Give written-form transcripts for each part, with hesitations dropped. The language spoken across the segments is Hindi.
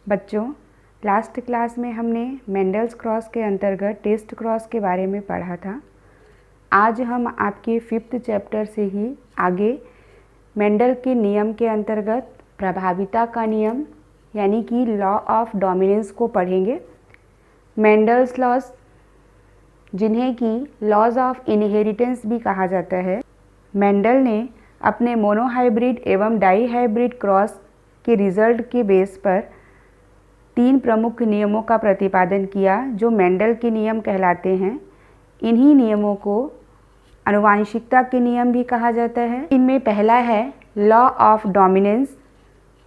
बच्चों, लास्ट क्लास में हमने मेंडल्स क्रॉस के अंतर्गत टेस्ट क्रॉस के बारे में पढ़ा था। आज हम आपके 5th चैप्टर से ही आगे मेंडल के नियम के अंतर्गत प्रभाविता का नियम यानी कि लॉ ऑफ डोमिनेंस को पढ़ेंगे। मेंडल्स लॉज, जिन्हें कि लॉज ऑफ इनहेरिटेंस भी कहा जाता है, मेंडल ने अपने मोनोहाइब्रिड एवं डाईहाइब्रिड क्रॉस के रिजल्ट के बेस पर 3 प्रमुख नियमों का प्रतिपादन किया जो मेंडल के नियम कहलाते हैं। इन्हीं नियमों को आनुवांशिकता के नियम भी कहा जाता है। इनमें पहला है लॉ ऑफ डोमिनेंस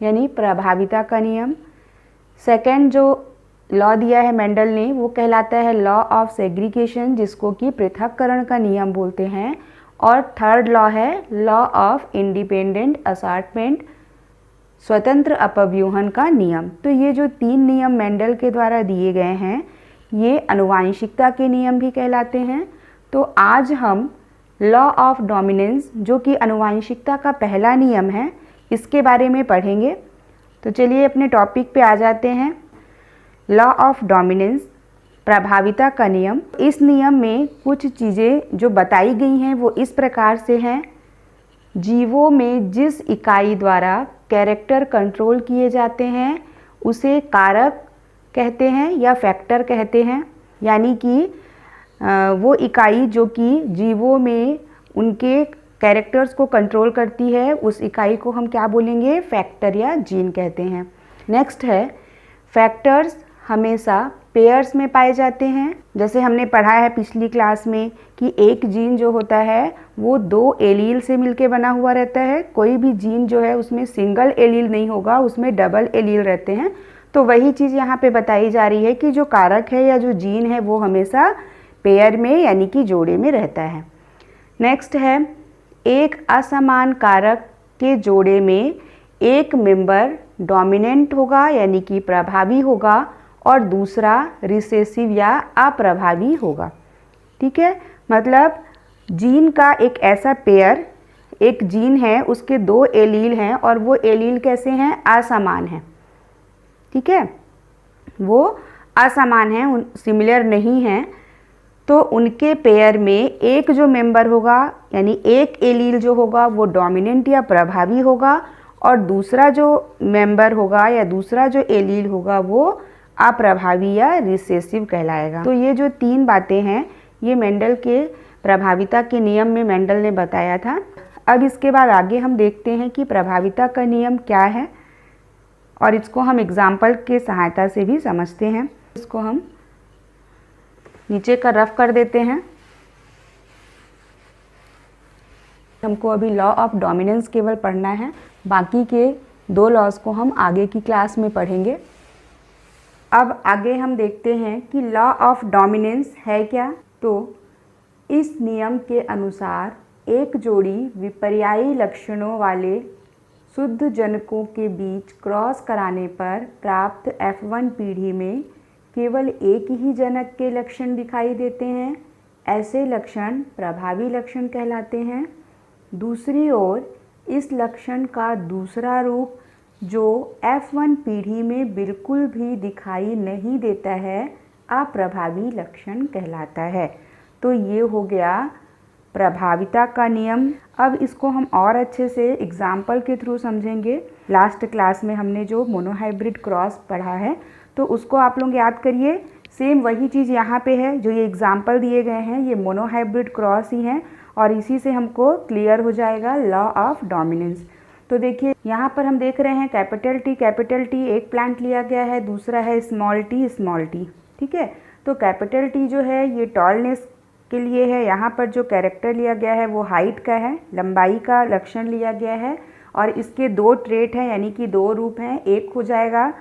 यानी प्रभाविता का नियम। सेकंड जो लॉ दिया है मेंडल ने वो कहलाता है लॉ ऑफ सेग्रीगेशन, जिसको कि पृथक्करण का नियम बोलते हैं। और थर्ड लॉ है लॉ ऑफ इंडिपेंडेंट असॉर्टमेंट, स्वतंत्र अपव्यूहन का नियम। तो ये जो 3 नियम मेंडल के द्वारा दिए गए हैं ये आनुवांशिकता के नियम भी कहलाते हैं। तो आज हम लॉ ऑफ डोमिनेंस, जो कि आनुवांशिकता का पहला नियम है, इसके बारे में पढ़ेंगे। तो चलिए अपने टॉपिक पे आ जाते हैं। लॉ ऑफ डोमिनेंस, प्रभाविता का नियम। इस नियम में कुछ चीज़ें जो बताई गई हैं वो इस प्रकार से हैं। जीवों में जिस इकाई द्वारा कैरेक्टर कंट्रोल किए जाते हैं उसे कारक कहते हैं या फैक्टर कहते हैं। यानी कि वो इकाई जो कि जीवों में उनके कैरेक्टर्स को कंट्रोल करती है उस इकाई को हम क्या बोलेंगे, फैक्टर या जीन कहते हैं। नेक्स्ट है फैक्टर्स हमेशा पेयर्स में पाए जाते हैं। जैसे हमने पढ़ा है पिछली क्लास में कि एक जीन जो होता है वो 2 एलील से मिलके बना हुआ रहता है। कोई भी जीन जो है उसमें सिंगल एलील नहीं होगा, उसमें डबल एलील रहते हैं। तो वही चीज़ यहाँ पे बताई जा रही है कि जो कारक है या जो जीन है वो हमेशा पेयर में यानी कि जोड़े में रहता है। नेक्स्ट है एक असमान कारक के जोड़े में एक मेंबर डोमिनेंट होगा यानी कि प्रभावी होगा और दूसरा रिसेसिव या अप्रभावी होगा। ठीक है, मतलब जीन का एक ऐसा पेयर, एक जीन है उसके 2 एलील हैं और वो एलील कैसे हैं, असमान हैं। ठीक है, वो असमान हैं, सिमिलर नहीं हैं। तो उनके पेयर में एक जो मेंबर होगा यानी एक एलील जो होगा वो डोमिनेंट या प्रभावी होगा और दूसरा जो मेंबर होगा या दूसरा जो एलील होगा वो अप्रभावी या रिसेसिव कहलाएगा। तो ये जो 3 बातें हैं ये मेंडल के प्रभाविता के नियम में मेंडल ने बताया था। अब इसके बाद आगे हम देखते हैं कि प्रभाविता का नियम क्या है और इसको हम एग्जाम्पल के सहायता से भी समझते हैं। इसको हम नीचे का रफ कर देते हैं। हमको अभी लॉ ऑफ डोमिनेंस केवल पढ़ना है, बाकी के 2 लॉज को हम आगे की क्लास में पढ़ेंगे। अब आगे हम देखते हैं कि लॉ ऑफ डोमिनेंस है क्या। तो इस नियम के अनुसार एक जोड़ी विपर्यायी लक्षणों वाले शुद्ध जनकों के बीच क्रॉस कराने पर प्राप्त F1 पीढ़ी में केवल एक ही जनक के लक्षण दिखाई देते हैं। ऐसे लक्षण प्रभावी लक्षण कहलाते हैं। दूसरी ओर इस लक्षण का दूसरा रूप जो F1 पीढ़ी में बिल्कुल भी दिखाई नहीं देता है अप्रभावी लक्षण कहलाता है। तो ये हो गया प्रभाविता का नियम। अब इसको हम और अच्छे से एग्जाम्पल के थ्रू समझेंगे। लास्ट क्लास में हमने जो मोनोहाइब्रिड क्रॉस पढ़ा है तो उसको आप लोग याद करिए। सेम वही चीज़ यहाँ पे है, जो ये एग्जाम्पल दिए गए हैं ये मोनोहाइब्रिड क्रॉस ही हैं और इसी से हमको क्लियर हो जाएगा लॉ ऑफ डोमिनेंस। तो देखिए यहाँ पर हम देख रहे हैं कैपिटल टी एक प्लांट लिया गया है, दूसरा है स्मॉल टी। ठीक है, तो कैपिटल टी जो है ये टॉलनेस के लिए है। यहाँ पर जो कैरेक्टर लिया गया है वो हाइट का है, लंबाई का लक्षण लिया गया है और इसके 2 ट्रेट हैं यानी कि 2 रूप हैं। एक हो जाएगा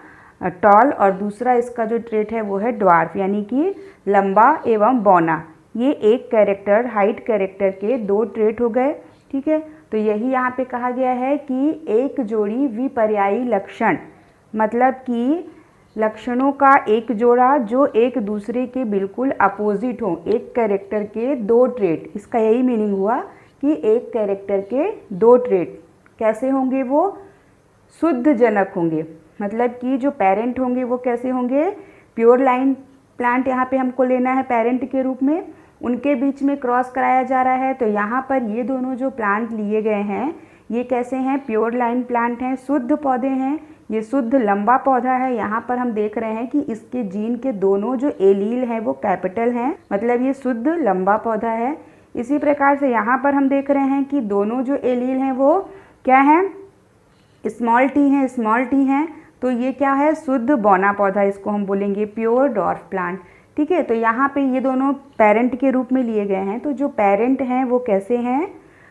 टॉल और दूसरा इसका जो ट्रेट है वो है ड्वार्फ यानी कि लंबा एवं बौना। ये एक कैरेक्टर हाइट कैरेक्टर के 2 ट्रेट हो गए। ठीक है, तो यही यहाँ पे कहा गया है कि एक जोड़ी विपर्यायी लक्षण, मतलब कि लक्षणों का एक जोड़ा जो एक दूसरे के बिल्कुल अपोजिट हो। एक कैरेक्टर के 2 ट्रेट, इसका यही मीनिंग हुआ कि एक कैरेक्टर के 2 ट्रेट कैसे होंगे, वो शुद्ध जनक होंगे। मतलब कि जो पेरेंट होंगे वो कैसे होंगे, प्योर लाइन प्लांट यहाँ पे हमको लेना है पेरेंट के रूप में, उनके बीच में क्रॉस कराया जा रहा है। तो यहाँ पर ये दोनों जो प्लांट लिए गए हैं ये कैसे हैं, प्योर लाइन प्लांट हैं, शुद्ध पौधे हैं, ये शुद्ध लंबा पौधा है। यहाँ पर हम देख रहे हैं कि इसके जीन के दोनों जो एलील हैं वो कैपिटल हैं, मतलब ये शुद्ध लंबा पौधा है। इसी प्रकार से यहाँ पर हम देख रहे हैं कि दोनों जो एलील हैं वो क्या हैं, स्मॉल टी हैं। तो ये क्या है, शुद्ध बौना पौधा, इसको हम बोलेंगे प्योर डॉर्फ प्लांट। ठीक है, तो यहाँ पे ये दोनों पेरेंट के रूप में लिए गए हैं। तो जो पेरेंट हैं वो कैसे हैं,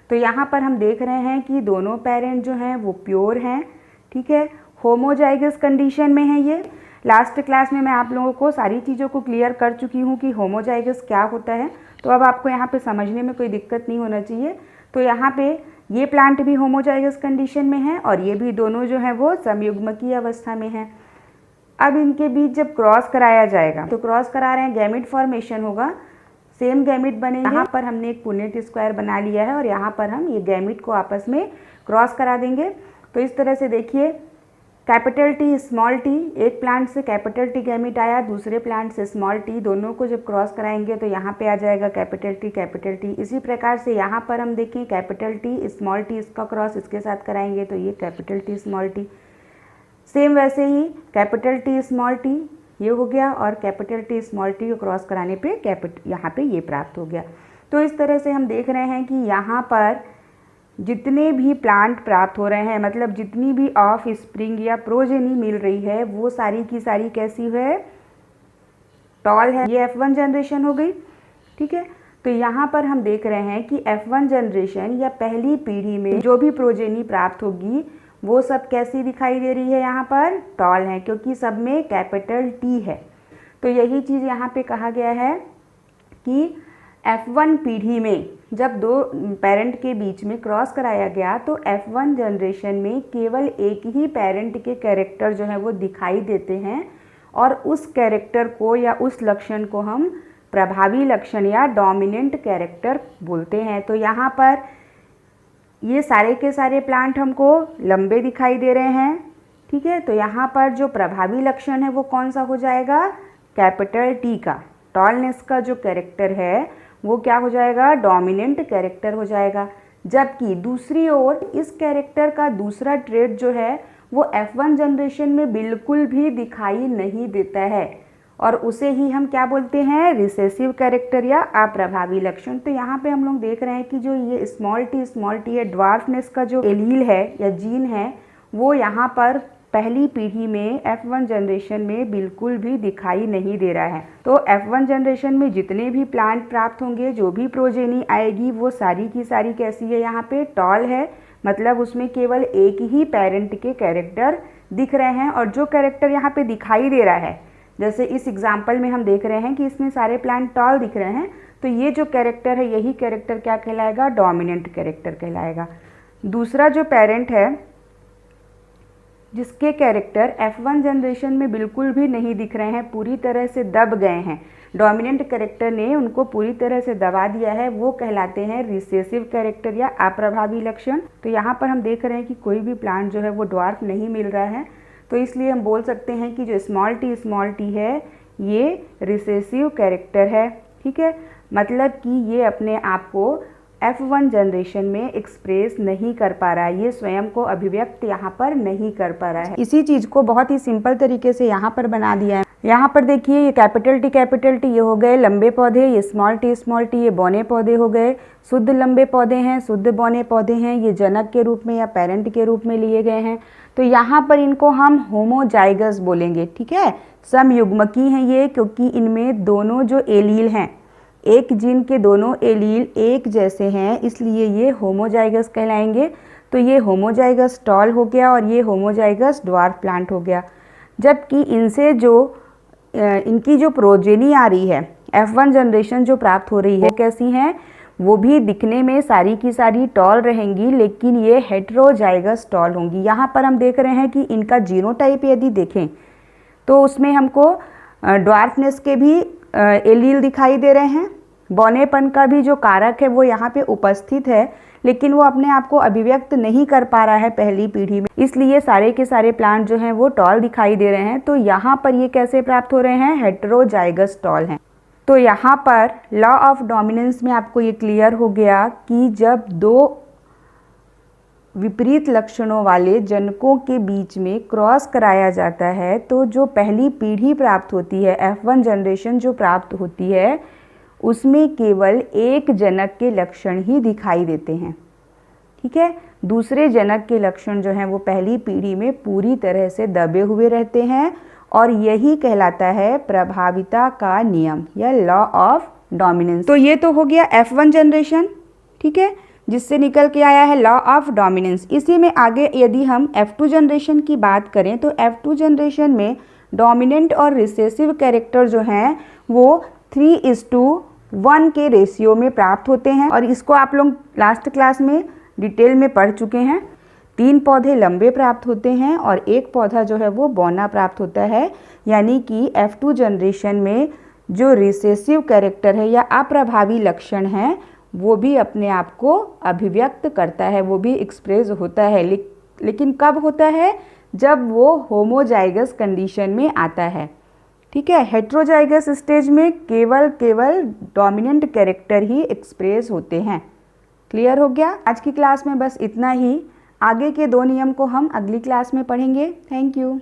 तो यहाँ पर हम देख रहे हैं कि दोनों पेरेंट जो हैं वो प्योर हैं। ठीक है, होमोजाइगस कंडीशन में है ये। लास्ट क्लास में मैं आप लोगों को सारी चीज़ों को क्लियर कर चुकी हूँ कि होमोजाइगस क्या होता है, तो अब आपको यहाँ पे समझने में कोई दिक्कत नहीं होना चाहिए। तो यहाँ पे ये प्लांट भी होमोजाइगस कंडीशन में है और ये भी दोनों जो है वो समयुग्मकीय अवस्था में है। अब इनके बीच जब क्रॉस कराया जाएगा, तो क्रॉस करा रहे हैं, गैमिट फॉर्मेशन होगा, सेम गैमिट बनेंगे। यहाँ पर हमने एक पुनेट स्क्वायर बना लिया है और यहाँ पर हम ये गैमिट को आपस में क्रॉस करा देंगे। तो इस तरह से देखिए, कैपिटल टी स्मॉल टी, एक प्लांट से कैपिटल टी गैमिट आया, दूसरे प्लांट से स्मॉल टी, दोनों को जब क्रॉस कराएंगे तो यहाँ पे आ जाएगा कैपिटल टी। इसी प्रकार से यहाँ पर हम देखें कैपिटल टी स्मॉल टी, इसका क्रॉस इसके साथ कराएंगे तो ये capital T small T. Same वैसे ही कैपिटल टी स्मॉल टी ये हो गया और कैपिटल टी स्मॉल टी को क्रॉस कराने पे यहाँ पे ये प्राप्त हो गया। तो इस तरह से हम देख रहे हैं कि यहाँ पर जितने भी प्लांट प्राप्त हो रहे हैं, मतलब जितनी भी ऑफ स्प्रिंग या प्रोजेनी मिल रही है वो सारी की सारी कैसी है, टॉल है। ये F1 जनरेशन हो गई। ठीक है, तो यहाँ पर हम देख रहे हैं कि F1 जनरेशन या पहली पीढ़ी में जो भी प्रोजेनी प्राप्त होगी वो सब कैसी दिखाई दे रही है, यहाँ पर टॉल है, क्योंकि सब में कैपिटल टी है। तो यही चीज़ यहाँ पे कहा गया है कि F1 पीढ़ी में जब दो पेरेंट के बीच में क्रॉस कराया गया तो F1 जनरेशन में केवल एक ही पेरेंट के कैरेक्टर जो है वो दिखाई देते हैं और उस कैरेक्टर को या उस लक्षण को हम प्रभावी लक्षण या डोमिनेंट कैरेक्टर बोलते हैं। तो यहाँ पर ये सारे के सारे प्लांट हमको लंबे दिखाई दे रहे हैं। ठीक है, तो यहाँ पर जो प्रभावी लक्षण है वो कौन सा हो जाएगा, कैपिटल टी का। टॉलनेस का जो कैरेक्टर है वो क्या हो जाएगा, डोमिनेंट कैरेक्टर हो जाएगा। जबकि दूसरी ओर इस कैरेक्टर का दूसरा ट्रेड जो है वो F1 जनरेशन में बिल्कुल भी दिखाई नहीं देता है और उसे ही हम क्या बोलते हैं, रिसेसिव कैरेक्टर या अप्रभावी लक्षण। तो यहाँ पे हम लोग देख रहे हैं कि जो ये स्मॉल टी है, ड्वार्फनेस का जो एलील है या जीन है वो यहाँ पर पहली पीढ़ी में F1 जनरेशन में बिल्कुल भी दिखाई नहीं दे रहा है। तो F1 जनरेशन में जितने भी प्लांट प्राप्त होंगे, जो भी प्रोजेनी आएगी वो सारी की सारी कैसी है, यहाँ पे टॉल है, मतलब उसमें केवल एक ही पेरेंट के कैरेक्टर दिख रहे हैं। और जो कैरेक्टर यहाँ पे दिखाई दे रहा है, जैसे इस एग्जाम्पल में हम देख रहे हैं कि इसमें सारे प्लांट टॉल दिख रहे हैं, तो ये जो कैरेक्टर है यही कैरेक्टर क्या कहलाएगा, डोमिनेंट कैरेक्टर कहलाएगा। दूसरा जो पेरेंट है जिसके कैरेक्टर F1 जनरेशन में बिल्कुल भी नहीं दिख रहे हैं, पूरी तरह से दब गए हैं, डोमिनेंट कैरेक्टर ने उनको पूरी तरह से दबा दिया है, वो कहलाते हैं रिसेसिव कैरेक्टर या अप्रभावी लक्षण। तो यहाँ पर हम देख रहे हैं कि कोई भी प्लांट जो है वो ड्वार्फ नहीं मिल रहा है, तो इसलिए हम बोल सकते हैं कि जो स्मॉल टी है ये रिसेसिव कैरेक्टर है। ठीक है, मतलब कि ये अपने आप को F1 जनरेशन में एक्सप्रेस नहीं कर पा रहा है, ये स्वयं को अभिव्यक्त यहाँ पर नहीं कर पा रहा है। इसी चीज़ को बहुत ही सिंपल तरीके से यहाँ पर बना दिया है। यहाँ पर देखिए ये कैपिटल टी ये हो गए लंबे पौधे, ये स्मॉल टी ये बौने पौधे हो गए। शुद्ध लंबे पौधे हैं, शुद्ध बौने पौधे हैं, ये जनक के रूप में या पेरेंट के रूप में लिए गए हैं। तो यहाँ पर इनको हम होमोजाइगस बोलेंगे। ठीक है, समयुग्मकी हैं ये, क्योंकि इनमें दोनों जो एलील हैं, एक जीन के दोनों एलील एक जैसे हैं, इसलिए ये होमोजाइगस कहलाएंगे। तो ये होमोजाइगस टॉल हो गया और ये होमोजाइगस ड्वार्फ प्लांट हो गया। जबकि इनसे जो इनकी जो प्रोजेनी आ रही है, F1 जनरेशन जो प्राप्त हो रही है, कैसी हैं, वो भी दिखने में सारी की सारी टॉल रहेंगी, लेकिन ये हेटेरोजाइगस टॉल होंगी। यहाँ पर हम देख रहे हैं कि इनका जीनोटाइप यदि देखें तो उसमें हमको ड्वार्फनेस के भी एलील दिखाई दे रहे हैं, बौनेपन का भी जो कारक है वो यहाँ पे उपस्थित है, लेकिन वो अपने आप को अभिव्यक्त नहीं कर पा रहा है पहली पीढ़ी में, इसलिए सारे के सारे प्लांट जो हैं वो टॉल दिखाई दे रहे हैं। तो यहाँ पर ये कैसे प्राप्त हो रहे हैं, हेटेरोजाइगस टॉल हैं। तो यहाँ पर लॉ ऑफ डोमिनेंस में आपको ये क्लियर हो गया कि जब दो विपरीत लक्षणों वाले जनकों के बीच में क्रॉस कराया जाता है तो जो पहली पीढ़ी प्राप्त होती है, F1 जनरेशन जो प्राप्त होती है, उसमें केवल एक जनक के लक्षण ही दिखाई देते हैं। ठीक है, दूसरे जनक के लक्षण जो हैं वो पहली पीढ़ी में पूरी तरह से दबे हुए रहते हैं और यही कहलाता है प्रभाविता का नियम या लॉ ऑफ डोमिनेंस। तो ये तो हो गया F1 जनरेशन, ठीक है, जिससे निकल के आया है लॉ ऑफ डोमिनेंस। इसी में आगे यदि हम F2 जनरेशन की बात करें तो F2 जनरेशन में डोमिनेंट और रिसेसिव कैरेक्टर जो हैं वो 3:1 के रेशियो में प्राप्त होते हैं और इसको आप लोग लास्ट क्लास में डिटेल में पढ़ चुके हैं। 3 पौधे लंबे प्राप्त होते हैं और एक पौधा जो है वो बौना प्राप्त होता है, यानी कि F2 जनरेशन में जो रिसेसिव कैरेक्टर है या अप्रभावी लक्षण है वो भी अपने आप को अभिव्यक्त करता है, वो भी एक्सप्रेस होता है, लेकिन कब होता है, जब वो होमोजाइगस कंडीशन में आता है। ठीक है, हेटेरोजाइगस स्टेज में केवल डोमिनेंट कैरेक्टर ही एक्सप्रेस होते हैं। क्लियर हो गया? आज की क्लास में बस इतना ही। आगे के 2 नियम को हम अगली क्लास में पढ़ेंगे। Thank you.